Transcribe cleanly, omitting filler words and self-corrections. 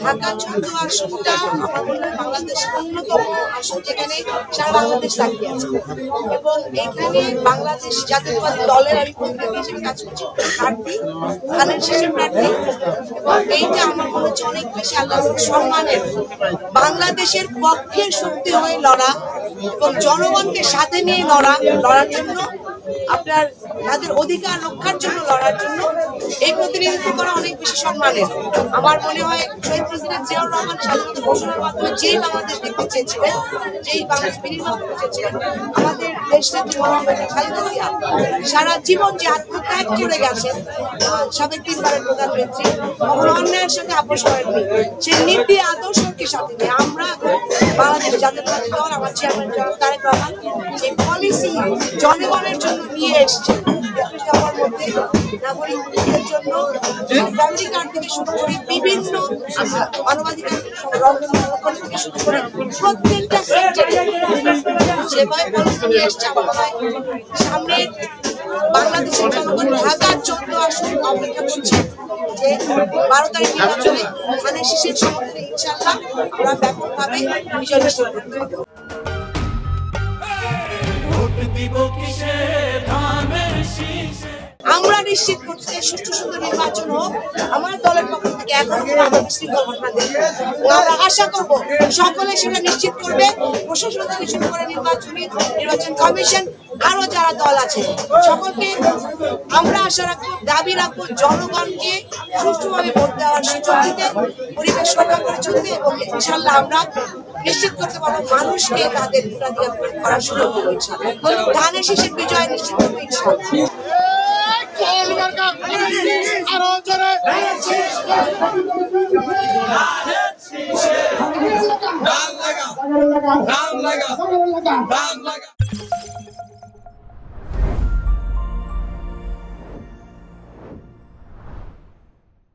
ঢাকা 14 আসনটা আমার মনে হয় বাংলাদেশের অন্যতম আসন, যেখানে সারা বাংলাদেশ তাকিয়ে আছে এবং এখানে বাংলাদেশ জাতীয়তাবাদী দলের আমি প্রতিনিধি হিসেবে কাজ করছি প্রার্থী, ধানের শীষের প্রার্থী। এবং এইটা আমার মনে হচ্ছে অনেক বেশি আল্লাহর সম্মানের, বাংলাদেশের পক্ষের শক্তি হয়ে লড়া এবং জনগণকে সাথে নিয়ে লড়ার জন্য, আপনার তাদের অধিকার রক্ষার জন্য লড়ার জন্য এই প্রতিনিধিত্ব করা অনেক বেশি সম্মানের। আমার মনে হয় শহীদ প্রেসিডেন্ট জিয়াউর রহমান স্বাধীনতা ঘোষণার মাধ্যমে যেই বাংলাদেশ দেখতে চেয়েছিলেন, যেই বাংলাদেশ বিনির্মাণ করতে চেয়েছিলেন, আমাদের দেশনেত্রী খালেদা জিয়া সারা জীবন যে আত্মত্যাগ করে গেছেন, সাবেক 3 বারের প্রধানমন্ত্রী, কখনো অন্যায়ের সাথে আপোষ করেননি, সেই নীতি আদর্শকে সাথে নিয়ে আমরা বাংলাদেশ জাতীয়তাবাদী দল, আমার চেয়ারম্যান জনাব তারেক রহমান যে পলিসি জনগণের জন্য নিয়ে এসছে, আমার মধ্যে নাগরিকদের জন্য ফ্যামিলি কার্ড থেকে শুরু করে বিভিন্ন মানবাধিকার সংরক্ষণ থেকে শুরু করে প্রত্যেকটা সেভাবে পলিসি নিয়ে এসছে। আমার মনে হয় সামনে বাংলাদেশের জনগণ ঢাকার 14 আসন অপেক্ষা করছে যে 12 তারিখ নির্বাচনে ধানের শীষের সমর্থনে ইনশাআল্লাহ আমরা ব্যাপকভাবে বিজয় নিশ্চিত করতে পারব। আমরা নিশ্চিত করতে চাই সুষ্ঠু সুন্দর নির্বাচন হোক। আমার দলের পক্ষ থেকে এখন আমরা বিশৃঙ্খল ঘটনা দেখব, আমরা আশা করব সকলে সেটা নিশ্চিত করবে, প্রশাসন থেকে শুরু করে নির্বাচন কমিশন, আরো যারা দল আছে সকলকে আমরা আশা রাখবো, দাবি রাখবো জনগণকে সুষ্ঠুভাবে ভোট দেওয়ার সুযোগ দিতে, পরিবেশ রক্ষা করে চলতে এবং ইনশাল্লাহ আমরা নিশ্চিত করতে পারবো মানুষকে তাদের ভোটাধিকার প্রয়োগ করার সুযোগ দেবো ইনশাল্লাহ। ধানের শীষের বিজয় নিশ্চিত করবো ইনশাল্লাহ। দাম লাগা